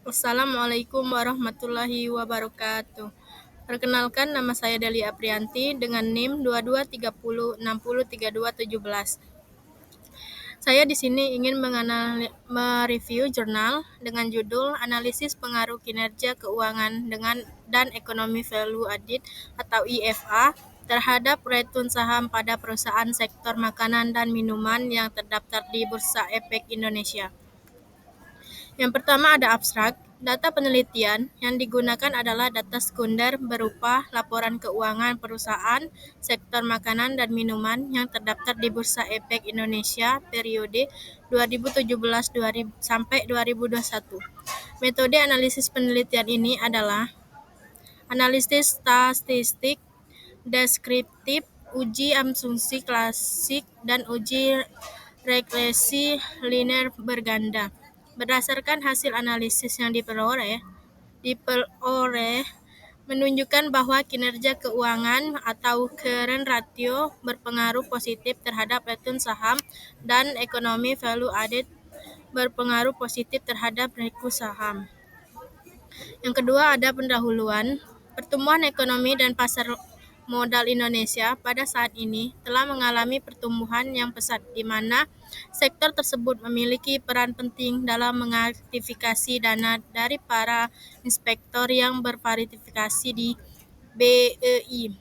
Assalamualaikum warahmatullahi wabarakatuh. Perkenalkan, nama saya Deli Aprianti dengan NIM 2230603217. Saya di sini ingin mereview jurnal dengan judul Analisis Pengaruh Kinerja Keuangan dan Ekonomi Value Added atau IFA terhadap return saham pada perusahaan sektor makanan dan minuman yang terdaftar di Bursa Efek Indonesia. Yang pertama ada abstrak. Data penelitian yang digunakan adalah data sekunder berupa laporan keuangan perusahaan sektor makanan dan minuman yang terdaftar di Bursa Efek Indonesia periode 2017 sampai 2021. Metode analisis penelitian ini adalah analisis statistik, deskriptif, uji asumsi klasik, dan uji regresi linear berganda. Berdasarkan hasil analisis yang diperoleh menunjukkan bahwa kinerja keuangan atau current ratio berpengaruh positif terhadap return saham dan ekonomi value added berpengaruh positif terhadap REKU saham. Yang kedua ada pendahuluan. Pertumbuhan ekonomi dan pasar modal Indonesia pada saat ini telah mengalami pertumbuhan yang pesat, di mana sektor tersebut memiliki peran penting dalam mengaktifasi dana dari para inspektor yang berpartisipasi di BEI.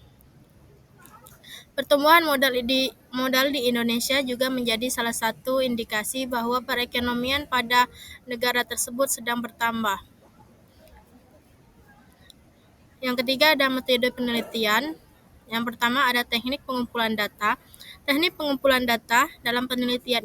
Pertumbuhan modal di Indonesia juga menjadi salah satu indikasi bahwa perekonomian pada negara tersebut sedang bertambah. Yang ketiga ada metode penelitian. Yang pertama ada teknik pengumpulan data. Teknik pengumpulan data dalam penelitian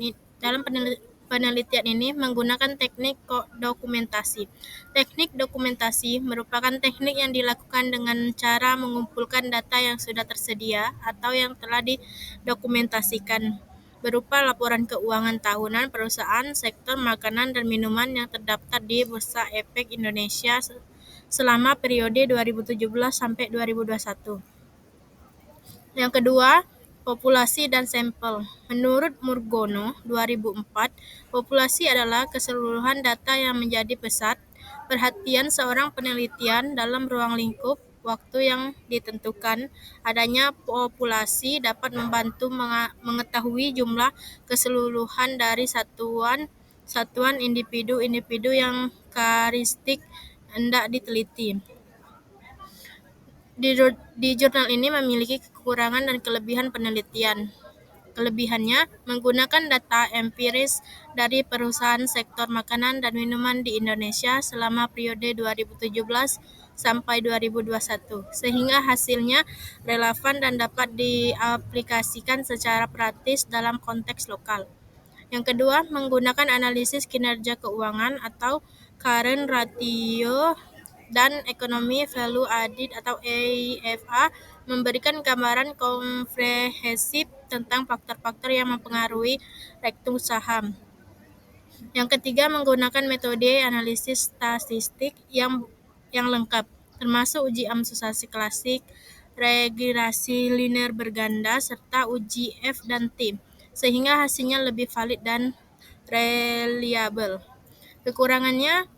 ini menggunakan teknik dokumentasi. Teknik dokumentasi merupakan teknik yang dilakukan dengan cara mengumpulkan data yang sudah tersedia atau yang telah didokumentasikan berupa laporan keuangan tahunan perusahaan sektor makanan dan minuman yang terdaftar di Bursa Efek Indonesia selama periode 2017 sampai 2021. Yang kedua, populasi dan sampel. Menurut Murgono 2004, populasi adalah keseluruhan data yang menjadi pusat perhatian seorang penelitian dalam ruang lingkup waktu yang ditentukan. Adanya populasi dapat membantu mengetahui jumlah keseluruhan dari satuan individu-individu yang karakteristik hendak diteliti. Di jurnal ini memiliki kekurangan dan kelebihan penelitian. Kelebihannya, menggunakan data empiris dari perusahaan sektor makanan dan minuman di Indonesia selama periode 2017 sampai 2021, sehingga hasilnya relevan dan dapat diaplikasikan secara praktis dalam konteks lokal. Yang kedua, menggunakan analisis kinerja keuangan atau current ratio dan ekonomi value added atau EIFA memberikan gambaran komprehensif tentang faktor-faktor yang mempengaruhi rektur saham. Yang ketiga, menggunakan metode analisis statistik yang lengkap, termasuk uji asumsi klasik, regresi linear berganda, serta uji F dan T, sehingga hasilnya lebih valid dan reliable. Kekurangannya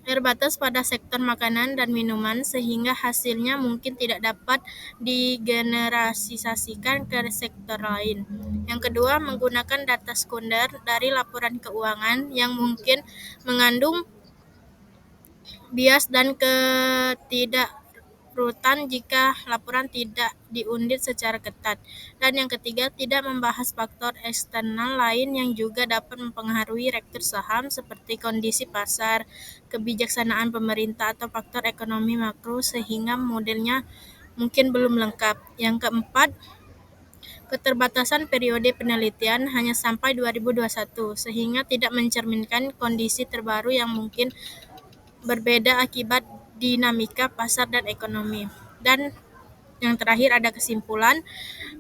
terbatas pada sektor makanan dan minuman, sehingga hasilnya mungkin tidak dapat digeneralisasikan ke sektor lain. Yang kedua, menggunakan data sekunder dari laporan keuangan yang mungkin mengandung bias dan ketidakrutan jika laporan tidak diundit secara ketat. Dan yang ketiga, tidak membahas faktor eksternal lain yang juga dapat mempengaruhi rektur saham seperti kondisi pasar, kebijaksanaan pemerintah, atau faktor ekonomi makro, sehingga modelnya mungkin belum lengkap. Yang keempat, keterbatasan periode penelitian hanya sampai 2021, sehingga tidak mencerminkan kondisi terbaru yang mungkin berbeda akibat dinamika pasar dan ekonomi. Dan yang terakhir ada kesimpulan.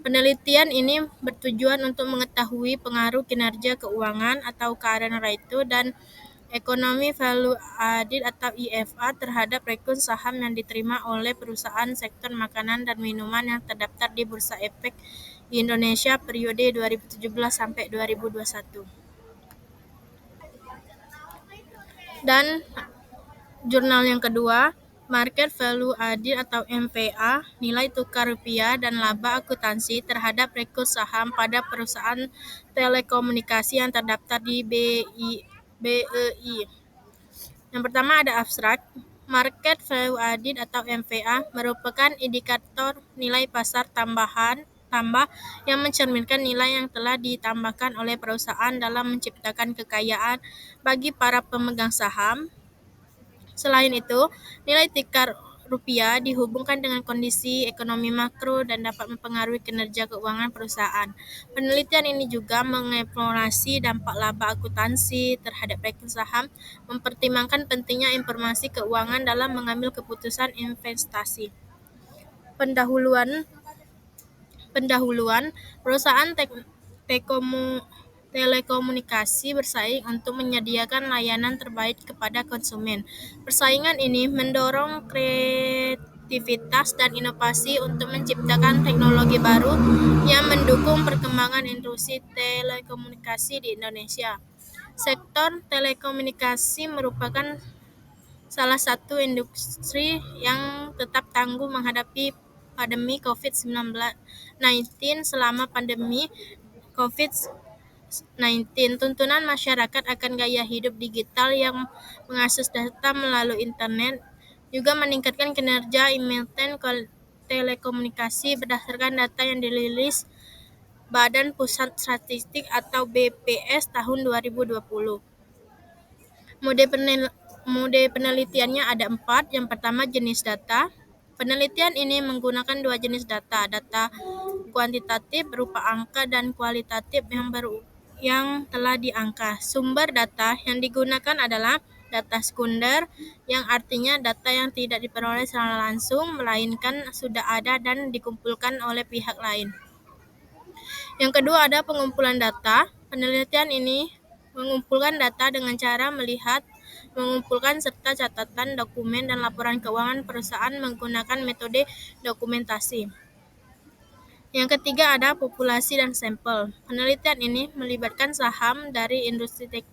Penelitian ini bertujuan untuk mengetahui pengaruh kinerja keuangan atau current ratio dan ekonomi value added atau IFA terhadap rekun saham yang diterima oleh perusahaan sektor makanan dan minuman yang terdaftar di Bursa Efek Indonesia periode 2017 sampai 2021. Dan jurnal yang kedua, Market Value Added atau MVA, nilai tukar rupiah dan laba akuntansi terhadap rekor saham pada perusahaan telekomunikasi yang terdaftar di BEI. Yang pertama ada abstrak. Market Value Added atau MVA merupakan indikator nilai pasar tambah yang mencerminkan nilai yang telah ditambahkan oleh perusahaan dalam menciptakan kekayaan bagi para pemegang saham. Selain itu, nilai tukar rupiah dihubungkan dengan kondisi ekonomi makro dan dapat mempengaruhi kinerja keuangan perusahaan. Penelitian ini juga mengeksplorasi dampak laba akuntansi terhadap rekening saham, mempertimbangkan pentingnya informasi keuangan dalam mengambil keputusan investasi. Pendahuluan perusahaan telekomunikasi bersaing untuk menyediakan layanan terbaik kepada konsumen. Persaingan ini mendorong kreativitas dan inovasi untuk menciptakan teknologi baru yang mendukung perkembangan industri telekomunikasi di Indonesia. Sektor telekomunikasi merupakan salah satu industri yang tetap tangguh menghadapi pandemi COVID-19. Selama pandemi COVID-19, tuntunan masyarakat akan gaya hidup digital yang mengakses data melalui internet juga meningkatkan kinerja emiten telekomunikasi berdasarkan data yang dirilis Badan Pusat Statistik atau BPS tahun 2020. Mode penelitiannya ada 4. Yang pertama, jenis data. Penelitian ini menggunakan 2 jenis data kuantitatif berupa angka dan kualitatif yang telah diangka. Sumber data yang digunakan adalah data sekunder, yang artinya data yang tidak diperoleh secara langsung, melainkan sudah ada dan dikumpulkan oleh pihak lain. Yang kedua ada pengumpulan data. Penelitian ini mengumpulkan data dengan cara mengumpulkan serta catatan, dokumen, dan laporan keuangan perusahaan menggunakan metode dokumentasi. Yang ketiga ada populasi dan sampel. Penelitian ini melibatkan saham dari industri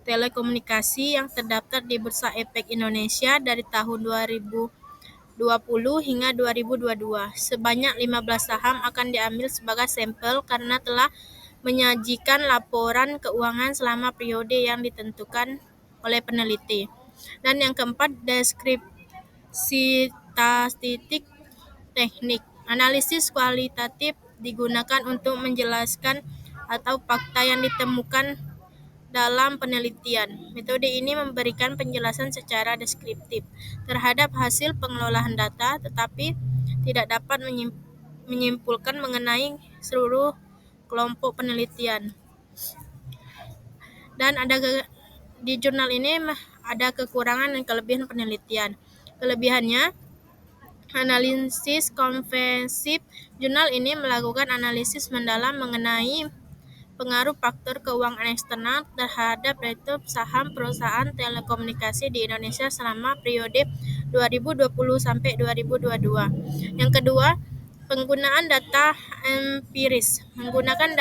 telekomunikasi yang terdaftar di Bursa Efek Indonesia dari tahun 2020 hingga 2022. Sebanyak 15 saham akan diambil sebagai sampel karena telah menyajikan laporan keuangan selama periode yang ditentukan oleh peneliti. Dan yang keempat, deskripsi statistik teknik. Analisis kualitatif digunakan untuk menjelaskan atau fakta yang ditemukan dalam penelitian. Metode ini memberikan penjelasan secara deskriptif terhadap hasil pengelolaan data, tetapi tidak dapat menyimpulkan mengenai seluruh kelompok penelitian. Dan di jurnal ini ada kekurangan dan kelebihan penelitian. Kelebihannya, analisis komprehensif. Jurnal ini melakukan analisis mendalam mengenai pengaruh faktor keuangan eksternal terhadap return saham perusahaan telekomunikasi di Indonesia selama periode 2020 sampai 2022. Yang kedua, penggunaan data empiris. Menggunakan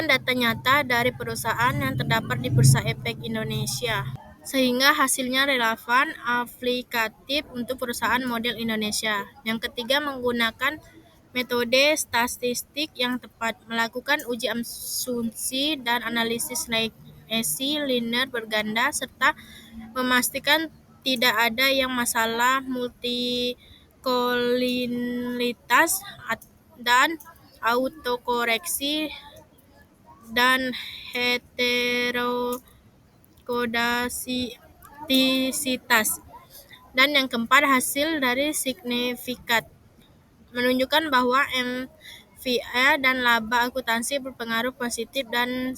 data nyata dari perusahaan yang terdapat di Bursa Efek Indonesia, sehingga hasilnya relevan aplikatif untuk perusahaan model Indonesia. Yang ketiga, menggunakan metode statistik yang tepat, melakukan uji asumsi dan analisis regresi linear berganda, serta memastikan tidak ada yang masalah multikolinialitas dan autokoreksi dan heterokodasisitas. Dan yang keempat, hasil dari signifikat menunjukkan bahwa MVA dan laba akuntansi berpengaruh positif dan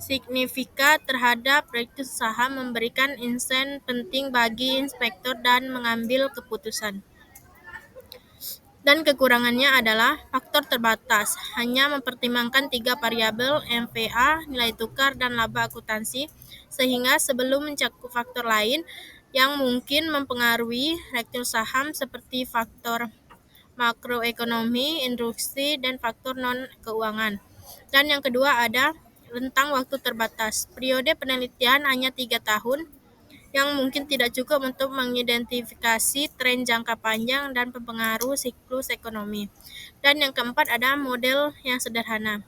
signifikan terhadap rektur saham, memberikan insight penting bagi inspektor dan mengambil keputusan. Dan kekurangannya adalah faktor terbatas, hanya mempertimbangkan 3 variabel MVA, nilai tukar, dan laba akuntansi, sehingga sebelum mencakup faktor lain yang mungkin mempengaruhi rektur saham seperti faktor makroekonomi, industri, dan faktor non-keuangan. Dan yang kedua ada rentang waktu terbatas. Periode penelitian hanya 3 tahun, yang mungkin tidak cukup untuk mengidentifikasi tren jangka panjang dan pengaruh siklus ekonomi. Dan yang keempat ada model yang sederhana.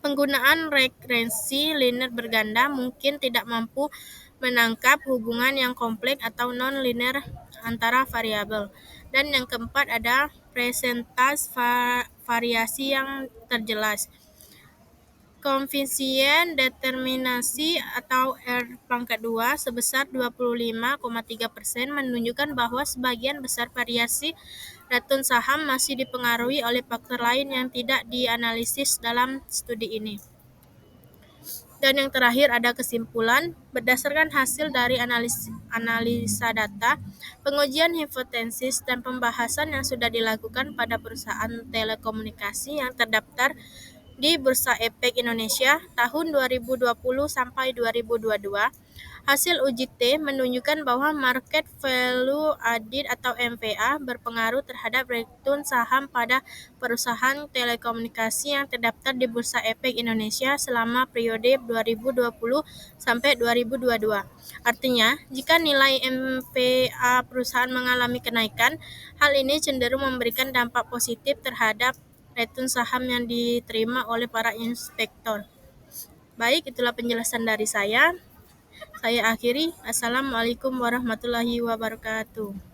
Penggunaan regresi linear berganda mungkin tidak mampu menangkap hubungan yang kompleks atau non-linear antara variabel. Dan yang keempat ada presentase variasi yang terjelas. Koefisien determinasi atau R⁻² sebesar 25,3% menunjukkan bahwa sebagian besar variasi return saham masih dipengaruhi oleh faktor lain yang tidak dianalisis dalam studi ini. Dan yang terakhir ada kesimpulan, berdasarkan hasil dari analisa data, pengujian hipotesis, dan pembahasan yang sudah dilakukan pada perusahaan telekomunikasi yang terdaftar di Bursa Efek Indonesia tahun 2020 sampai 2022, hasil uji T menunjukkan bahwa market value added atau MVA berpengaruh terhadap return saham pada perusahaan telekomunikasi yang terdaftar di Bursa Efek Indonesia selama periode 2020 sampai 2022. Artinya, jika nilai MVA perusahaan mengalami kenaikan, hal ini cenderung memberikan dampak positif terhadap return saham yang diterima oleh para inspektor. Baik, itulah penjelasan dari saya. Saya akhiri. Assalamualaikum warahmatullahi wabarakatuh.